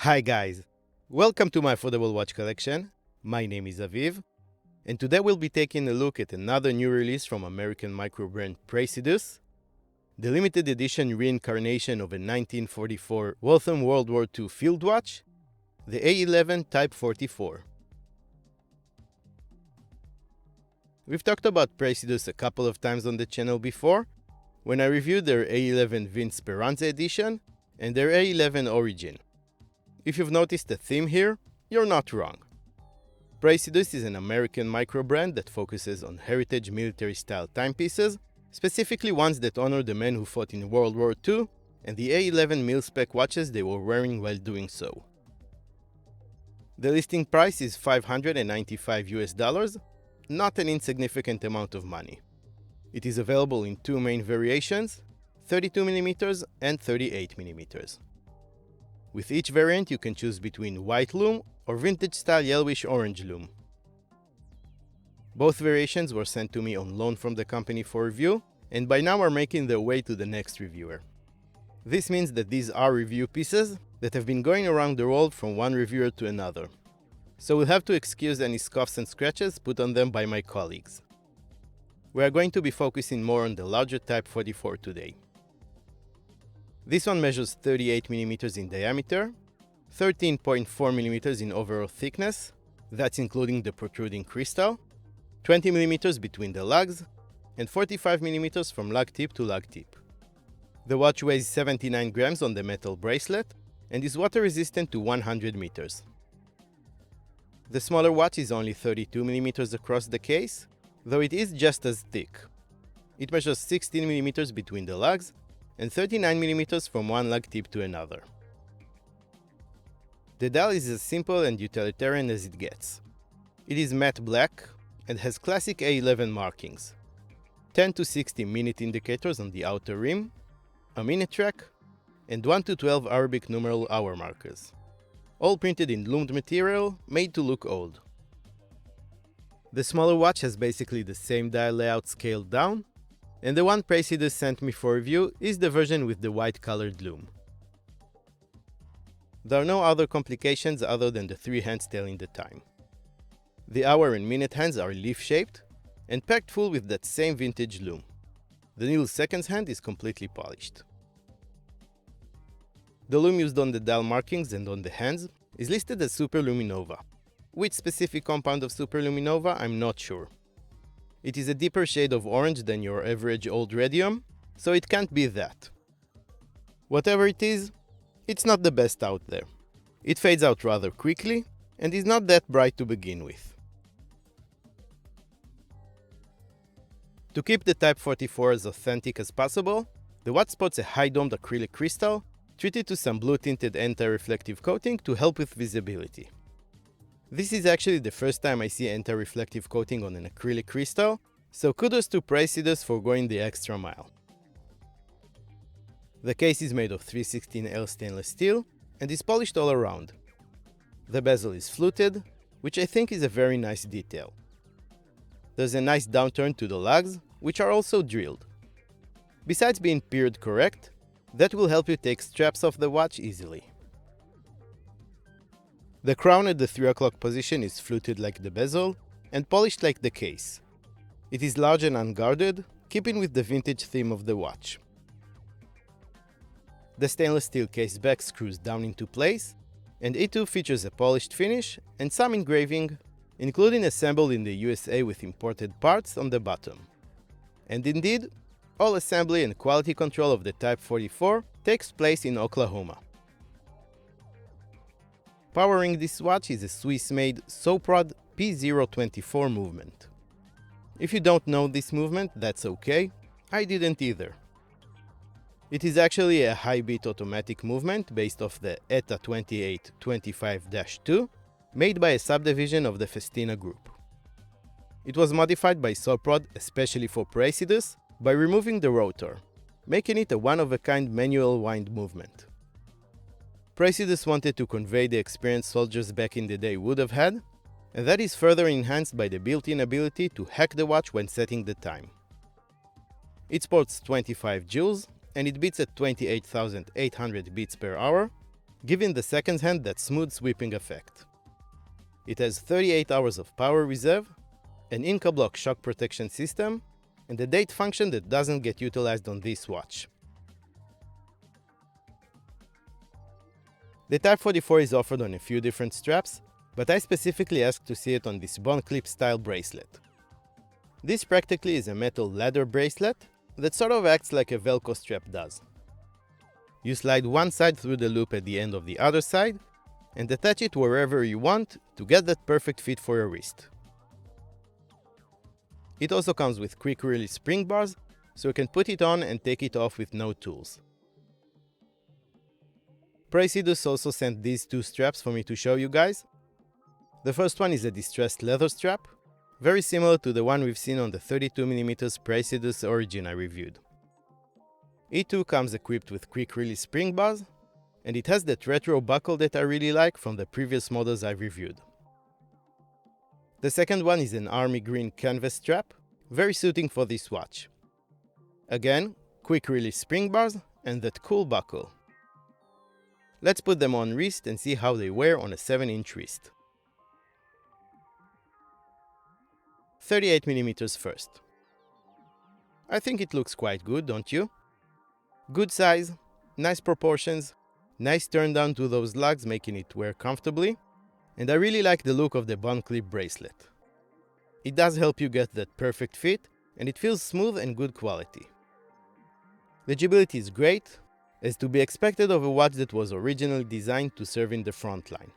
Hi guys, welcome to my affordable watch collection. My name is Aviv, and today we'll be taking a look at another new release from American micro brand Praesidus, the limited edition reincarnation of a 1944 Waltham World War II field watch, the A-11 Type 44. We've talked about Praesidus a couple of times on the channel before, when I reviewed their A-11 Vince Speranza edition and their A-11 Origin. If you've noticed a theme here, you're not wrong. Praesidus is an American micro brand that focuses on heritage military-style timepieces, specifically ones that honor the men who fought in World War II and the A-11 mil-spec watches they were wearing while doing so. The listing price is $595 US, not an insignificant amount of money. It is available in two main variations, 32mm and 38mm. With each variant, you can choose between white lume or vintage-style yellowish-orange lume. Both variations were sent to me on loan from the company for review, and by now are making their way to the next reviewer. This means that these are review pieces that have been going around the world from one reviewer to another. So we'll have to excuse any scuffs and scratches put on them by my colleagues. We are going to be focusing more on the larger Type 44 today. This one measures 38mm in diameter, 13.4mm in overall thickness, that's including the protruding crystal, 20mm between the lugs, and 45mm from lug tip to lug tip. The watch weighs 79 grams on the metal bracelet and is water resistant to 100 meters. The smaller watch is only 32mm across the case, though it is just as thick. It measures 16mm between the lugs and 39mm from one lug tip to another. The dial is as simple and utilitarian as it gets. It is matte black and has classic A11 markings. 10 to 60 minute indicators on the outer rim, a minute track, and 1 to 12 Arabic numeral hour markers. All printed in loomed material, made to look old. The smaller watch has basically the same dial layout scaled down, and the one Praesidus sent me for review is the version with the white colored lume. There are no other complications other than the 3 hands telling the time. The hour and minute hands are leaf-shaped and packed full with that same vintage lume. The needle seconds hand is completely polished. The lume used on the dial markings and on the hands is listed as Superluminova. Which specific compound of Superluminova, I'm not sure. It is a deeper shade of orange than your average old radium, so it can't be that. Whatever it is, it's not the best out there. It fades out rather quickly and is not that bright to begin with. To keep the Type 44 as authentic as possible, the watch sports a high-domed acrylic crystal treated to some blue-tinted anti-reflective coating to help with visibility. This is actually the first time I see anti-reflective coating on an acrylic crystal, so kudos to Praesidus for going the extra mile. The case is made of 316L stainless steel and is polished all around. The bezel is fluted, which I think is a very nice detail. There's a nice downturn to the lugs, which are also drilled. Besides being period correct, that will help you take straps off the watch easily. The crown at the 3 o'clock position is fluted like the bezel and polished like the case. It is large and unguarded, keeping with the vintage theme of the watch. The stainless steel case back screws down into place, and it too features a polished finish and some engraving, including assembled in the USA with imported parts on the bottom. And indeed, all assembly and quality control of the Type 44 takes place in Oklahoma. Powering this watch is a Swiss-made Soprod P024 movement. If you don't know this movement, that's okay, I didn't either. It is actually a high-beat automatic movement based off the ETA 2825-2, made by a subdivision of the Festina group. It was modified by Soprod especially for Praesidus by removing the rotor, making it a one-of-a-kind manual wind movement. Praesidus wanted to convey the experience soldiers back in the day would have had, and that is further enhanced by the built-in ability to hack the watch when setting the time. It sports 25 joules, and it beats at 28,800 beats per hour, giving the second hand that smooth sweeping effect. It has 38 hours of power reserve, an Inca block shock protection system, and a date function that doesn't get utilized on this watch. The Type 44 is offered on a few different straps, but I specifically asked to see it on this bond clip style bracelet. This practically is a metal leather bracelet that sort of acts like a Velcro strap does. You slide one side through the loop at the end of the other side and attach it wherever you want to get that perfect fit for your wrist. It also comes with quick release spring bars, so you can put it on and take it off with no tools. Praesidus also sent these two straps for me to show you guys. The first one is a distressed leather strap, very similar to the one we've seen on the 32mm Praesidus Origin I reviewed. It too comes equipped with quick release spring bars, and it has that retro buckle that I really like from the previous models I've reviewed. The second one is an army green canvas strap, very suiting for this watch. Again, quick release spring bars and that cool buckle. Let's put them on wrist and see how they wear on a 7-inch wrist. 38mm first. I think it looks quite good, don't you? Good size, nice proportions, nice turn down to those lugs making it wear comfortably, and I really like the look of the bond clip bracelet. It does help you get that perfect fit, and it feels smooth and good quality. Legibility is great, as to be expected of a watch that was originally designed to serve in the front line.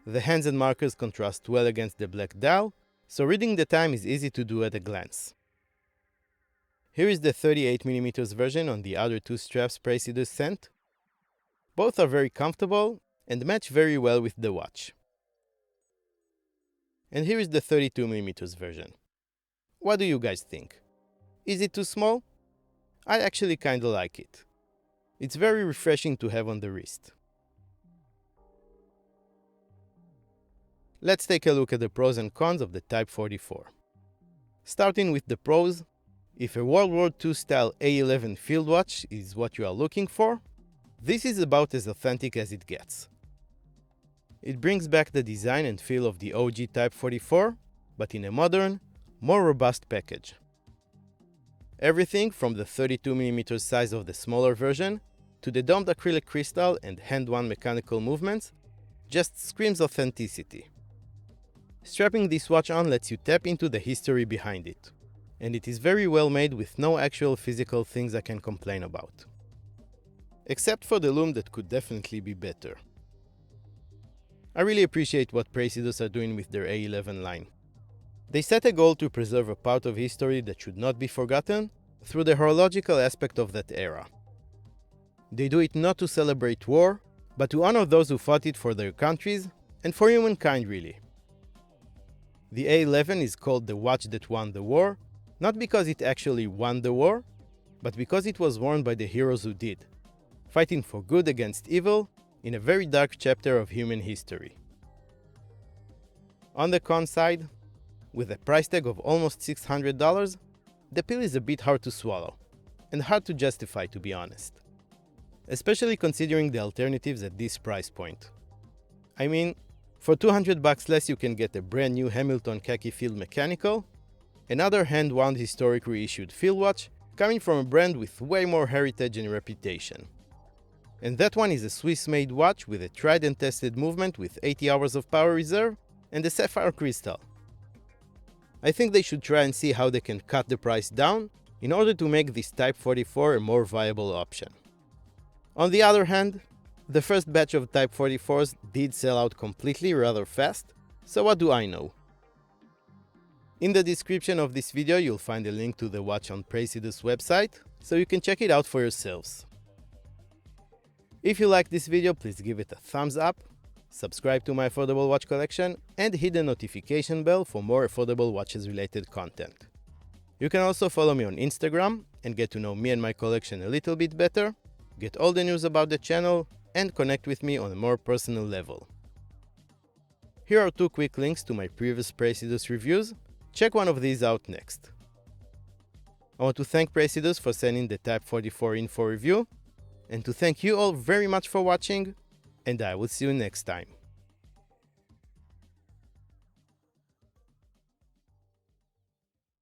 The hands and markers contrast well against the black dial, so reading the time is easy to do at a glance. Here is the 38mm version on the other two straps Praesidus sent. Both are very comfortable and match very well with the watch. And here is the 32mm version. What do you guys think? Is it too small? I actually kinda like it. It's very refreshing to have on the wrist. Let's take a look at the pros and cons of the Type 44. Starting with the pros, if a World War II style A-11 field watch is what you are looking for, this is about as authentic as it gets. It brings back the design and feel of the OG Type 44, but in a modern, more robust package. Everything from the 32mm size of the smaller version to the domed acrylic crystal and hand-wound mechanical movements just screams authenticity. Strapping this watch on lets you tap into the history behind it, and it is very well made with no actual physical things I can complain about. Except for the loom that could definitely be better. I really appreciate what Praesidus are doing with their A11 line. They set a goal to preserve a part of history that should not be forgotten through the horological aspect of that era. They do it not to celebrate war, but to honor those who fought it for their countries and for humankind really. The A11 is called the watch that won the war, not because it actually won the war, but because it was worn by the heroes who did, fighting for good against evil in a very dark chapter of human history. On the con side, with a price tag of almost $600, the pill is a bit hard to swallow, and hard to justify to be honest. Especially considering the alternatives at this price point. I mean, for $200 less you can get a brand new Hamilton khaki field mechanical, another hand-wound historic reissued field watch coming from a brand with way more heritage and reputation. And that one is a Swiss-made watch with a tried and tested movement with 80 hours of power reserve and a sapphire crystal. I think they should try and see how they can cut the price down in order to make this Type 44 a more viable option. On the other hand, the first batch of Type 44s did sell out completely rather fast, so what do I know? In the description of this video you'll find a link to the watch on Praesidus' website, so you can check it out for yourselves. If you liked this video, please give it a thumbs up, subscribe to my affordable watch collection, and hit the notification bell for more affordable watches related content. You can also follow me on Instagram and get to know me and my collection a little bit better, get all the news about the channel, and connect with me on a more personal level. Here are two quick links to my previous Praesidus reviews. Check one of these out next. I want to thank Praesidus for sending the Type 44 in for review, and to thank you all very much for watching. and I will see you next time.